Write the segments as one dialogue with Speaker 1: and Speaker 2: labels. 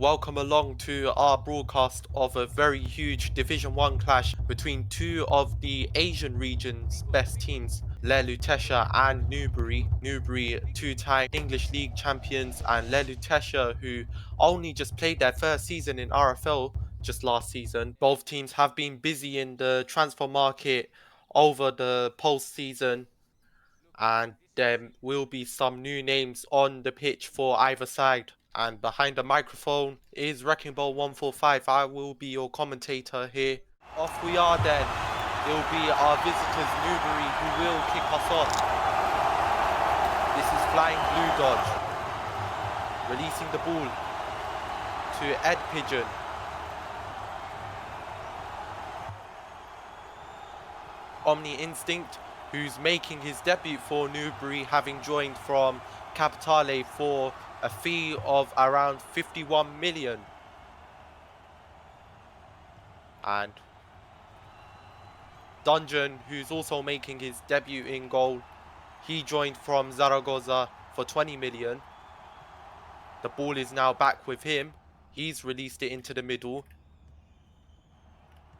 Speaker 1: welcome along to our broadcast of a very huge Division 1 clash between two of the Asian region's best teams, Lutetia and Newbury. Newbury, two-time English League champions, and Lutetia, who only just played their first season in RFL just last season. Both teams have been busy in the transfer market over the post-season, and there will be some new names on the pitch for either side. And behind the microphone is Wrecking Ball 145. I will be your commentator here. Off we are then. It will be our visitors Newbury who will kick us off. This is Flying Blue Dodge. Releasing the ball to Ed Pigeon. Omni Instinct, who's making his debut for Newbury, having joined from Capitale for a fee of around 51 million. And Dungeon, who's also making his debut in goal, he joined from Zaragoza for 20 million. The ball is now back with him. He's released it into the middle.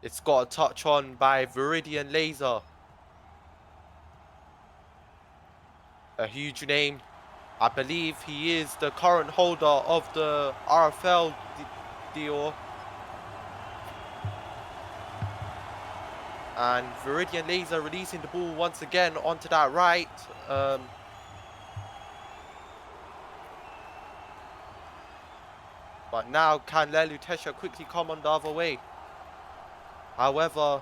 Speaker 1: It's got a touch on by Viridian Laser. A huge name. I believe he is the current holder of the RFL deal. And Viridian Laser releasing the ball once again onto that right. But now can Lutetia quickly come on the other way? However,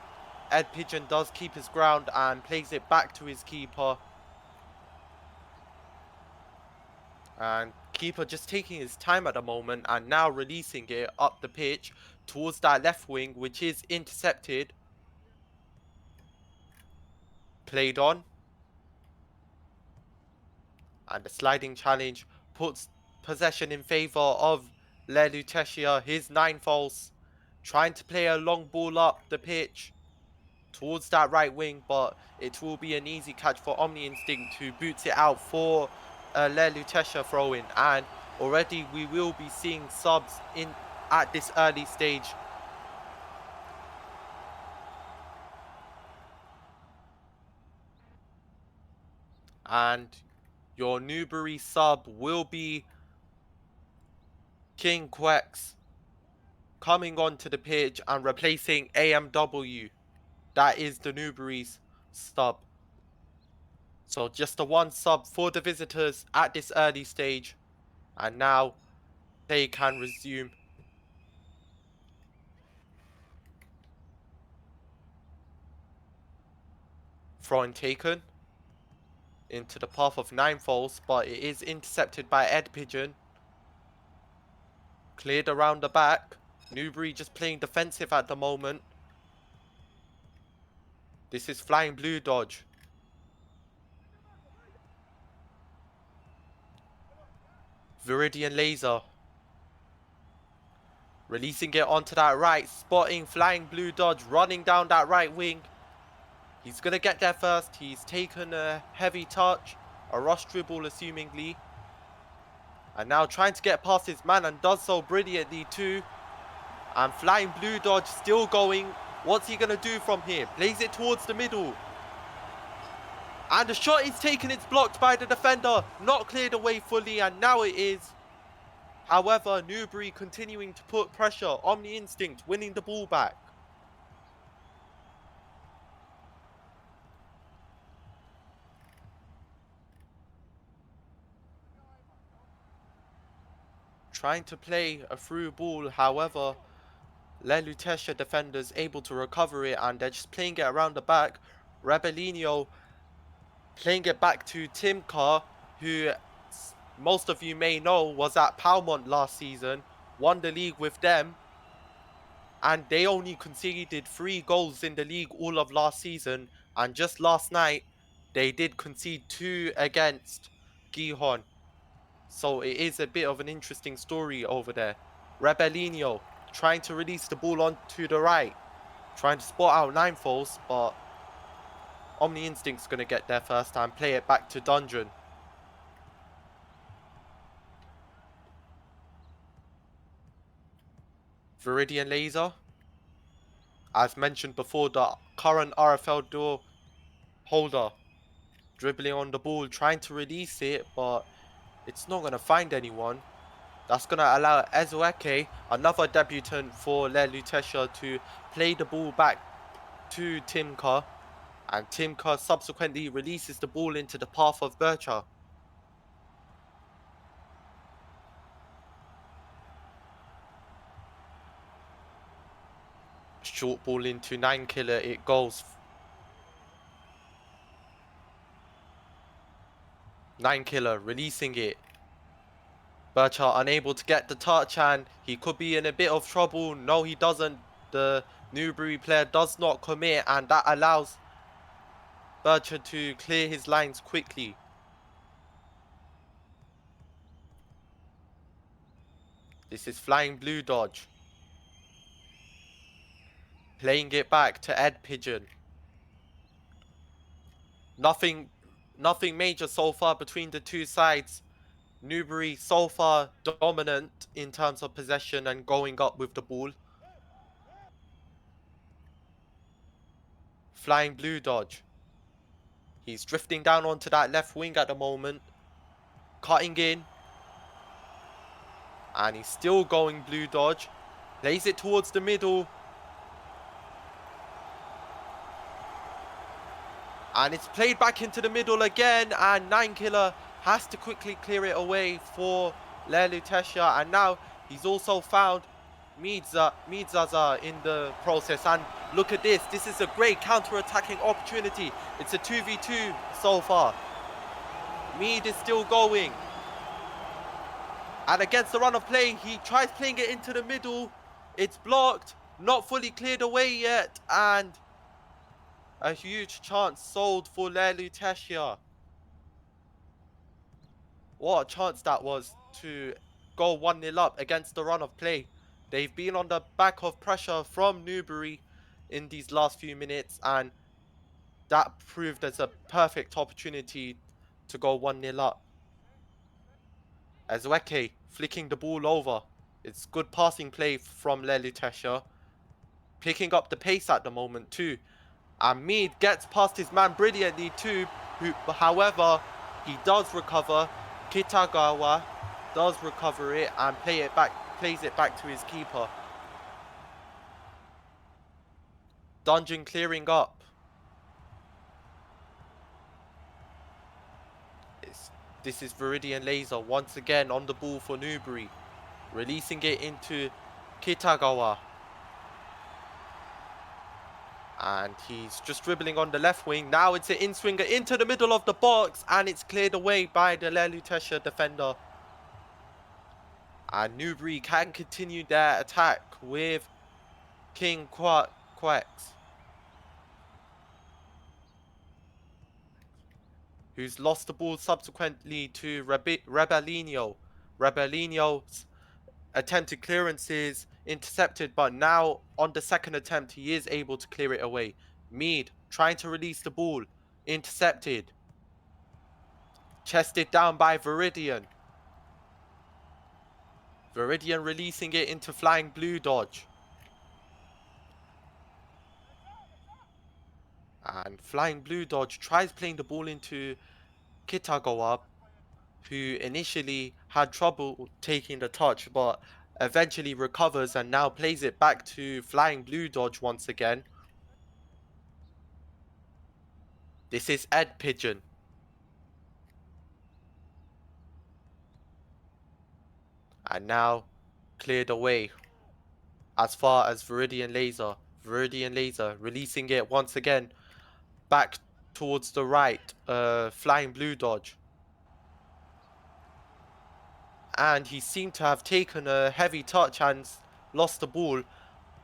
Speaker 1: Ed Pigeon does keep his ground and plays it back to his keeper. And keeper just taking his time at the moment and now releasing it up the pitch towards that left wing, which is intercepted. Played on. And the sliding challenge puts possession in favour of Lutetia. His 9 false. Trying to play a long ball up the pitch towards that right wing, but it will be an easy catch for Omni Instinct, who boots it out for Lutetia throw-in. And already we will be seeing subs in at this early stage. And your Newbury sub will be King Quex, coming onto the pitch and replacing AMW. That is the Newbury's sub. So just the one sub for the visitors at this early stage. And now they can resume. Throw-in taken into the path of 9 falls, but it is intercepted by Ed Pigeon. Cleared around the back. Newbury just playing defensive at the moment. This is Flying Blue Dodge. Viridian Laser. Releasing it onto that right. Spotting Flying Blue Dodge running down that right wing. He's going to get there first. He's taken a heavy touch. A rush dribble assumingly. And now trying to get past his man and does so brilliantly too. And Flying Blue Dodge still going. What's he going to do from here? Plays it towards the middle. And the shot is taken. It's blocked by the defender. Not cleared away fully, and now it is. However, Newbury continuing to put pressure. Omni Instinct winning the ball back. Trying to play a through ball. However, Lutetia defenders able to recover it, and they're just playing it around the back. Rebellino playing it back to Timka, who most of you may know was at Palmont last season, won the league with them, and they only conceded 3 goals in the league all of last season, and just last night they did concede 2 against Gijón. So it is a bit of an interesting story over there. Rebellino trying to release the ball onto the right, trying to spot out 9 falls, but Omni Instinct's going to get there first and play it back to Dungeon. Viridian Laser. As mentioned before, the current RFL door holder dribbling on the ball, trying to release it, but it's not going to find anyone. That's going to allow Ezueke, another debutant for Le Lutetia, to play the ball back to Timka. And Timka subsequently releases the ball into the path of Bircher. Short ball into 9-Killer, it goes. 9-Killer releasing it. Bircher unable to get the touch and he could be in a bit of trouble. No, he doesn't. The Newbury player does not commit and that allows Bircher to clear his lines quickly. This is Flying Blue Dodge. Playing it back to Ed Pigeon. Nothing major so far between the two sides. Newbury so far dominant in terms of possession and going up with the ball. Flying Blue Dodge. He's drifting down onto that left wing at the moment. Cutting in. And he's still going Blue Dodge. Plays it towards the middle. And it's played back into the middle again. And 9-Killer has to quickly clear it away for Le Lutetia. And now he's also found Midzaza in the process. And look at this. This is a great counter-attacking opportunity. It's a 2v2 so far. Mead is still going. And against the run of play, he tries playing it into the middle. It's blocked. Not fully cleared away yet. And a huge chance sold for Le Lutetia. What a chance that was to go 1-0 up against the run of play. They've been on the back of pressure from Newbury in these last few minutes. And that proved as a perfect opportunity to go 1-0 up. Ezueke flicking the ball over. It's good passing play from Le Lutetia. Picking up the pace at the moment too. And Mead gets past his man brilliantly too. However, he does recover. Kitagawa does recover it and plays it back to his keeper. Dungeon clearing up. This is Viridian Laser once again on the ball for Newbury. Releasing it into Kitagawa. And he's just dribbling on the left wing. Now it's an in-swinger into the middle of the box. And it's cleared away by the Le Lutetia defender. And Newbury can continue their attack with King Quex, who's lost the ball subsequently to Rebellino. Rebellino's attempted clearances intercepted, but now on the second attempt he is able to clear it away. Mead trying to release the ball, intercepted, chested down by Viridian. Viridian releasing it into Flying Blue Dodge. And Flying Blue Dodge tries playing the ball into Kitagawa, who initially had trouble taking the touch, but eventually recovers and now plays it back to Flying Blue Dodge once again. This is Ed Pigeon. And now cleared away as far as Viridian Laser. Viridian Laser releasing it once again back towards the right. Flying Blue Dodge. And he seemed to have taken a heavy touch and lost the ball.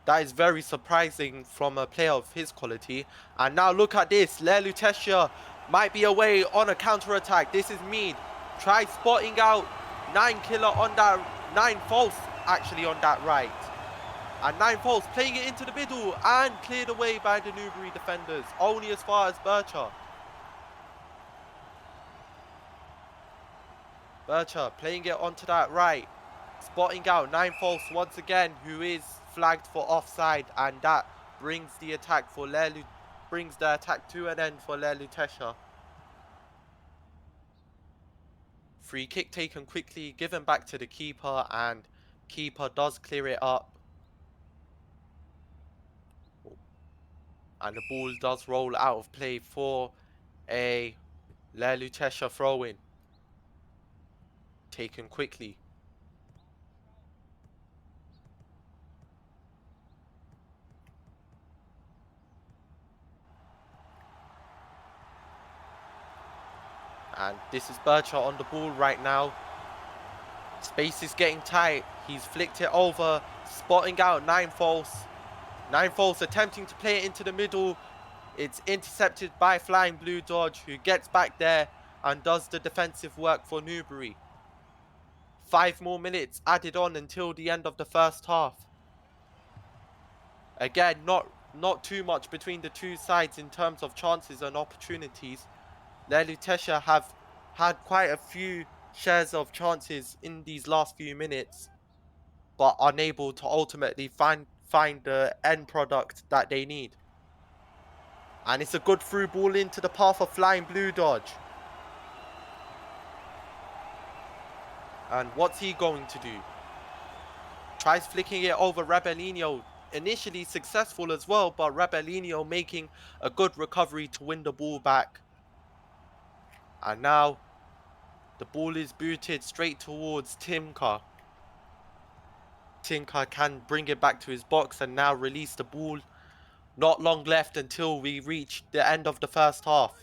Speaker 1: That is very surprising from a player of his quality. And now look at this. Le Lutetia might be away on a counter-attack. This is Mead. Try spotting out 9-Killer on that. 9 false actually on that right. And 9 false playing it into the middle and cleared away by the Newbury defenders. Only as far as Bircher. Bircher playing it onto that right. Spotting out 9 false once again, who is flagged for offside, and that brings the attack to an end for Lutetia. Free kick taken quickly, given back to the keeper, and keeper does clear it up. And the ball does roll out of play for a Lutetia throw-in. Taken quickly. And this is Bircher on the ball right now. Space is getting tight. He's flicked it over, spotting out 9 false. 9 false attempting to play it into the middle. It's intercepted by Flying Blue Dodge, who gets back there and does the defensive work for Newbury. 5 more minutes added on until the end of the first half. Again, not too much between the two sides in terms of chances and opportunities. Lutetia have had quite a few shares of chances in these last few minutes, but unable to ultimately find the end product that they need. And it's a good through ball into the path of Flying Blue Dodge. And what's he going to do? Tries flicking it over Rebelino. Initially successful as well, but Rebelino making a good recovery to win the ball back. And now the ball is booted straight towards Timka. Timka can bring it back to his box and now release the ball. Not long left until we reach the end of the first half.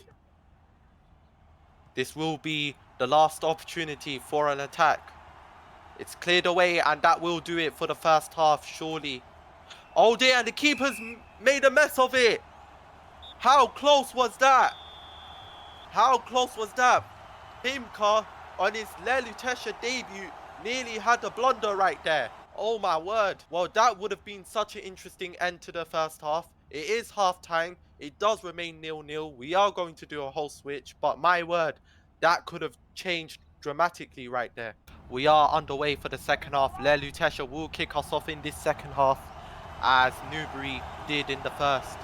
Speaker 1: This will be the last opportunity for an attack. It's cleared away, and that will do it for the first half, surely. Oh dear, and the keeper's made a mess of it. How close was that? How close was that? Timka, on his Lutetia debut, nearly had a blunder right there. Oh my word. Well, that would have been such an interesting end to the first half. It is half time. It does remain 0-0. We are going to do a whole switch, but my word, that could have changed dramatically right there. We are underway for the second half. Lutetia will kick us off in this second half, as Newbury did in the first.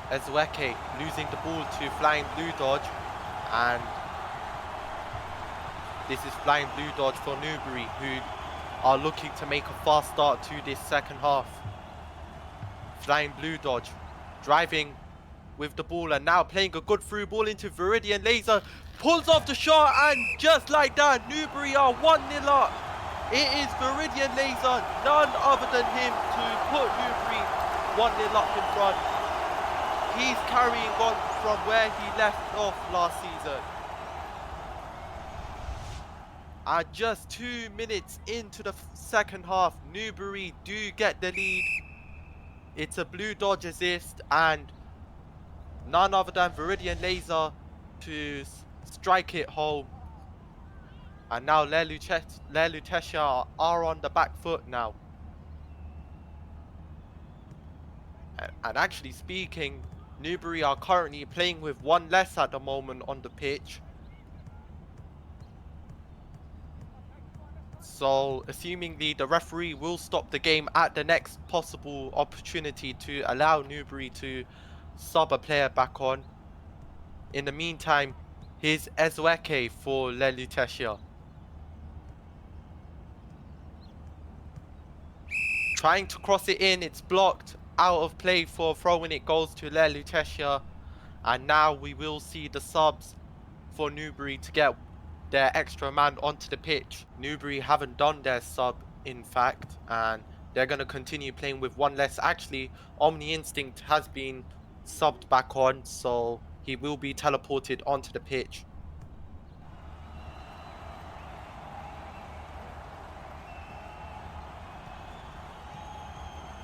Speaker 1: Ezweke losing the ball to Flying Blue Dodge, and this is Flying Blue Dodge for Newbury, who are looking to make a fast start to this second half. Flying Blue Dodge driving with the ball and now playing a good through ball into Viridian Laser. Pulls off the shot, and just like that, Newbury are 1-0 up. It is Viridian Laser, none other than him, to put Newbury 1-0 up in front. He's carrying on from where he left off last season. And just 2 minutes into the second half, Newbury do get the lead. It's a Blue Dodge assist, and none other than Viridian Laser to strike it home. And now Lutetia are on the back foot now. And actually speaking, Newbury are currently playing with 1 less at the moment on the pitch. So, assumingly, the referee will stop the game at the next possible opportunity to allow Newbury to sub a player back on. In the meantime, here's Ezweke for Lutetia. Trying to cross it in, it's blocked. Out of play for throwing, it goes to Lutetia. And now we will see the subs for Newbury to get their extra man onto the pitch. Newbury haven't done their sub, in fact, and they're going to continue playing with 1 less. Actually, Omni Instinct has been subbed back on, so he will be teleported onto the pitch.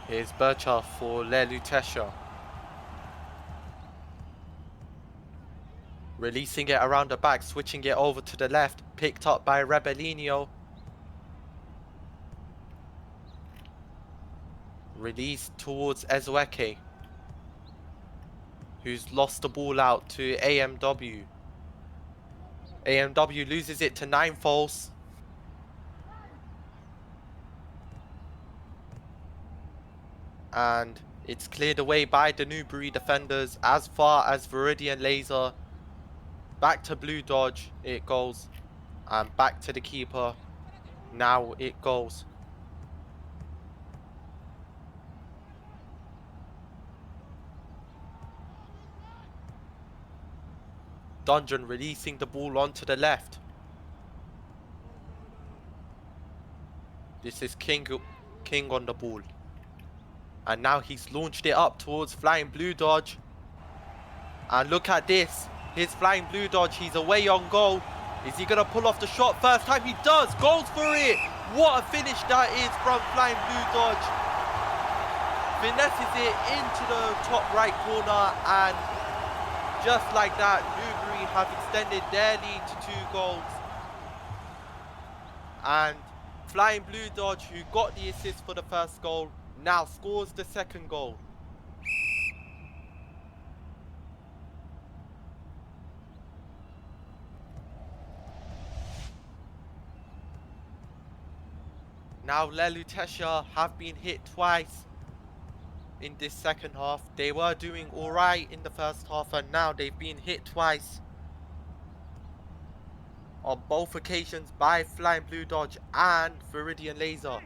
Speaker 1: Here's Bircher for Lutetia. Releasing it around the back, switching it over to the left. Picked up by Rebelino. Released towards Ezweke, who's lost the ball out to AMW. AMW loses it to 9 false. And it's cleared away by the Newbury defenders as far as Viridian Laser. Back to Blue Dodge it goes. And back to the keeper. Now it goes. Dungeon releasing the ball onto the left. This is King on the ball. And now he's launched it up towards Flying Blue Dodge. And look at this. His Flying Blue Dodge. He's away on goal. Is he going to pull off the shot? First time he does. Goes for it. What a finish that is from Flying Blue Dodge. Finesses it into the top right corner. And just like that, Newbury have extended their lead to 2 goals. And Flying Blue Dodge, who got the assist for the first goal, now scores the second goal. Now Lutetia have been hit twice in this second half. They were doing alright in the first half and now they've been hit twice. On both occasions by Flying Blue Dodge and Viridian Laser.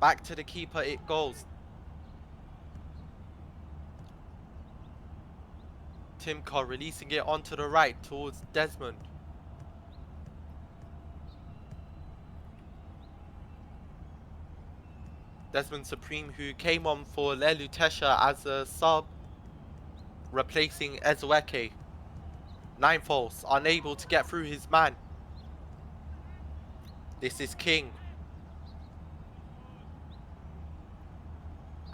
Speaker 1: Back to the keeper it goes. Timka releasing it onto the right towards Desmond. Desmond Supreme, who came on for Lutetia as a sub, replacing Ezueke. 9 false, unable to get through his man. This is King.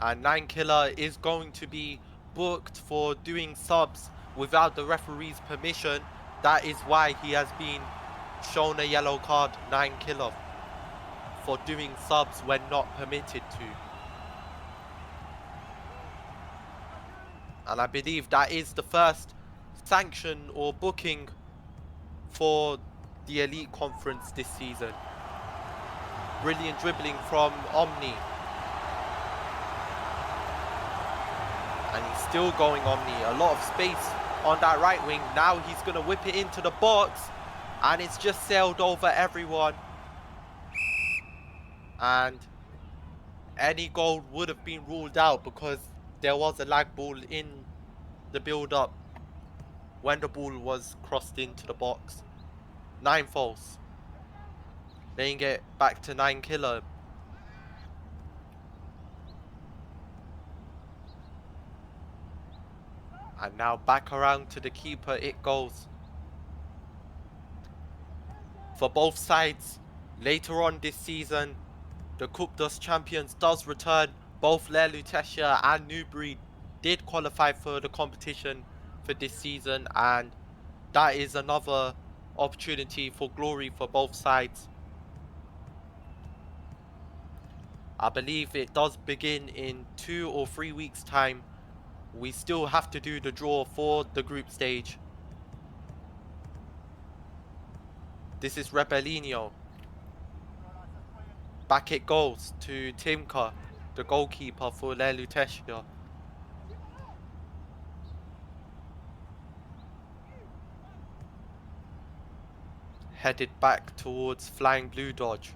Speaker 1: And 9 Killer is going to be booked for doing subs without the referee's permission. That is why he has been shown a yellow card, 9 Killer, for doing subs when not permitted to. And I believe that is the first sanction or booking for the Elite Conference this season. Brilliant dribbling from Omni. And he's still going Omni. A lot of space on that right wing. Now he's going to whip it into the box. And it's just sailed over everyone. And any goal would have been ruled out because there was a lag ball in the build-up when the ball was crossed into the box. 9 false. Laying it back to 9 Killer. And now back around to the keeper it goes. For both sides, later on this season, the Coupe dos Champions does return. Both Lutetia and Newbury did qualify for the competition for this season, and that is another opportunity for glory for both sides. I believe it does begin in 2 or 3 weeks' time. We still have to do the draw for the group stage. This is Rebellinho. Back it goes to Timka, the goalkeeper for Lutetia. Headed back towards Flying Blue Dodge,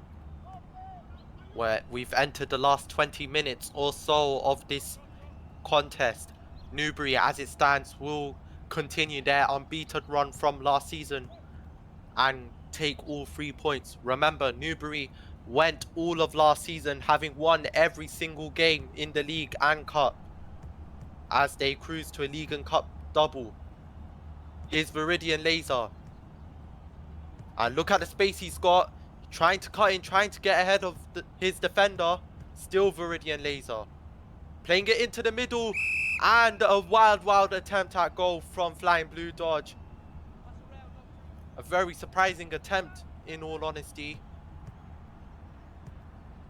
Speaker 1: where we've entered the last 20 minutes or so of this contest. Newbury, as it stands, will continue their unbeaten run from last season and take all 3 points. Remember, Newbury went all of last season having won every single game in the league and cup as they cruise to a league and cup double. Here's Viridian Laser. And look at the space he's got. Trying to cut in, trying to get ahead of his defender. Still Viridian Laser. Playing it into the middle. And a wild attempt at goal from Flying Blue Dodge. A very surprising attempt, in all honesty.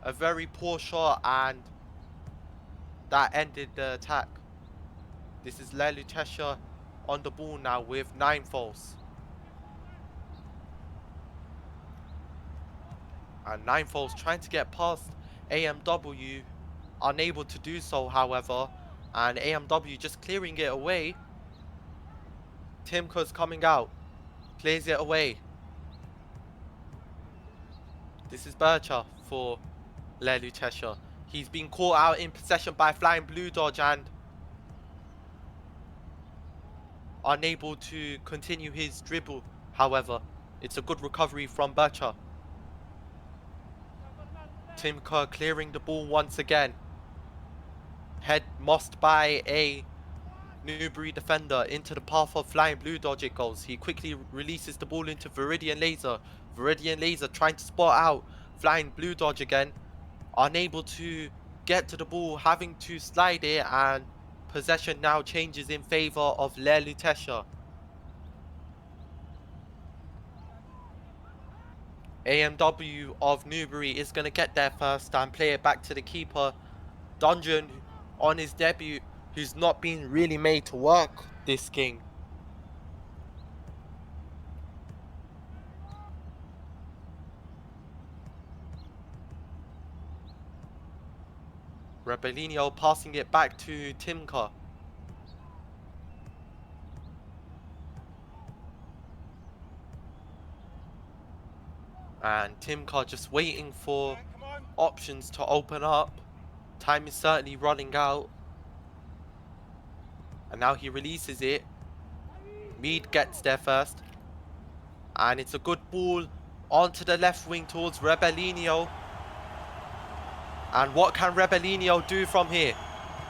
Speaker 1: A very poor shot, and that ended the attack. This is Lutetia on the ball now with 9 false. And Ninefold's trying to get past AMW, unable to do so, however. And AMW just clearing it away. Timka's coming out, clears it away. This is Bircher for Lutetia. He's been caught out in possession by Flying Blue Dodge and unable to continue his dribble. However, it's a good recovery from Bircher. Timka clearing the ball once again. Head mossed by a Newbury defender into the path of Flying Blue Dodge. It goes. He quickly releases the ball into Viridian Laser. Viridian Laser trying to spot out Flying Blue Dodge again. Unable to get to the ball, having to slide it, and possession now changes in favour of Lutetia. AMW of Newbury is going to get there first and play it back to the keeper. Dungeon on his debut, who's not been really made to work this game. Rebellinho passing it back to Timka. And Timka just waiting for options to open up. Time is certainly running out. And now he releases it. Mead gets there first. And it's a good ball onto the left wing towards Rebellinho. And what can Rebellinho do from here?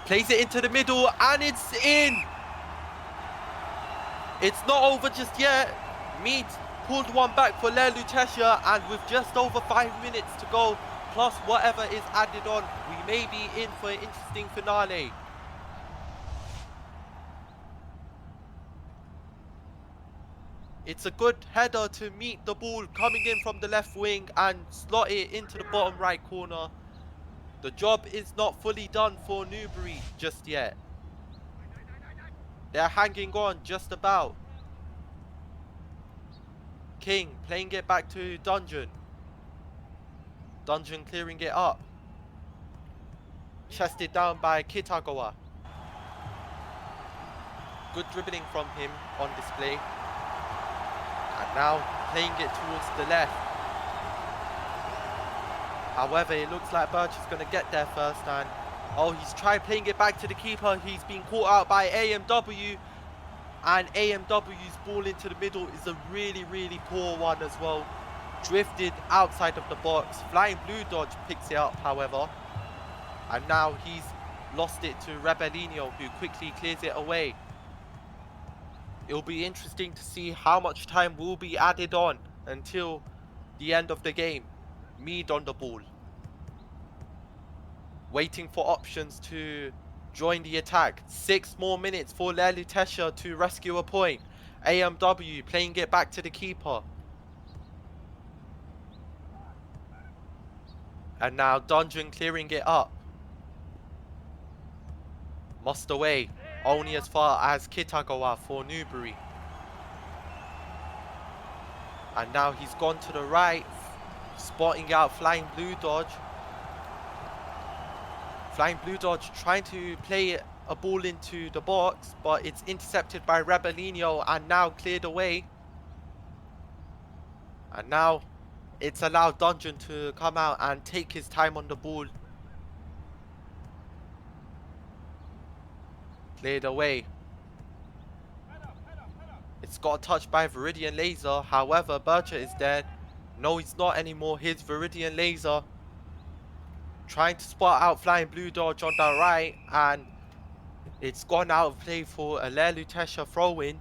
Speaker 1: Plays it into the middle and it's in! It's not over just yet. Mead pulled one back for Lutetia, and with just over 5 minutes to go, plus whatever is added on, we may be in for an interesting finale. It's a good header to meet the ball coming in from the left wing and slot it into the bottom right corner. The job is not fully done for Newbury just yet. They're hanging on just about. King playing it back to Dungeon. Dungeon clearing it up. Chested down by Kitagawa. Good dribbling from him on display. And now playing it towards the left. However, it looks like Birch is going to get there first, and oh, he's tried playing it back to the keeper. He's been caught out by AMW, and AMW's ball into the middle is a really, really poor one as well. Drifted outside of the box. Flying Blue Dodge picks it up, however, and now he's lost it to Rebellinho, who quickly clears it away. It'll be interesting to see how much time will be added on until the end of the game. Mead on the ball, waiting for options to join the attack. 6 more minutes for Lutetia to rescue a point. AMW playing it back to the keeper. And now Dungeon clearing it up. Mossed away, only as far as Kitagawa for Newbury. And now he's gone to the right, spotting out Flying Blue Dodge. Flying Blue Dodge trying to play a ball into the box, but it's intercepted by Rebellinho and now cleared away. And now it's allowed Dungeon to come out and take his time on the ball. Cleared away. It's got a touch by Viridian Laser. However, Bircher is dead. No, he's not anymore. Here's Viridian Laser trying to spot out Flying Blue Dodge on the right, and it's gone out of play for a Lutetia throw-in,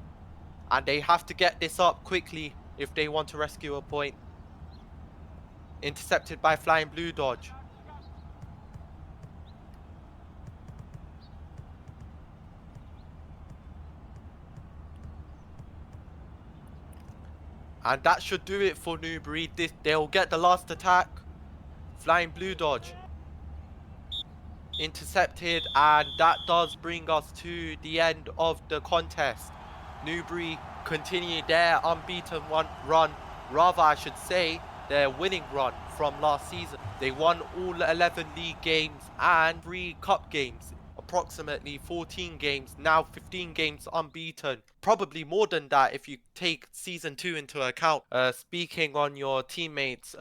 Speaker 1: and they have to get this up quickly if they want to rescue a point. Intercepted by Flying Blue Dodge. And that should do it for Newbury. They'll get the last attack. Flying Blue Dodge intercepted, and that does bring us to the end of the contest. Newbury continue their unbeaten run, rather I should say their winning run from from last season. They won all 11 league games and 3 cup games. Approximately 14 games, now 15 games unbeaten. Probably more than that if you take season 2 into account. Speaking on your teammates,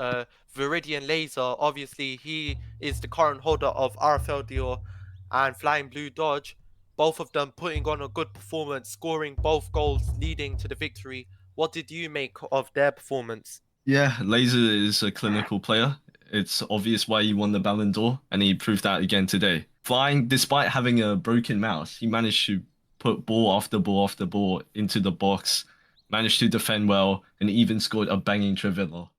Speaker 1: Viridian Laser, obviously he is the current holder of RFL Dior and Flying Blue Dodge. Both of them putting on a good performance, scoring both goals, leading to the victory. What did you make of their performance?
Speaker 2: Yeah, Laser is a clinical player. It's obvious why he won the Ballon d'Or, and he proved that again today. Flying, despite having a broken mouse, he managed to put ball after ball after ball into the box, managed to defend well, and even scored a banging Trivela.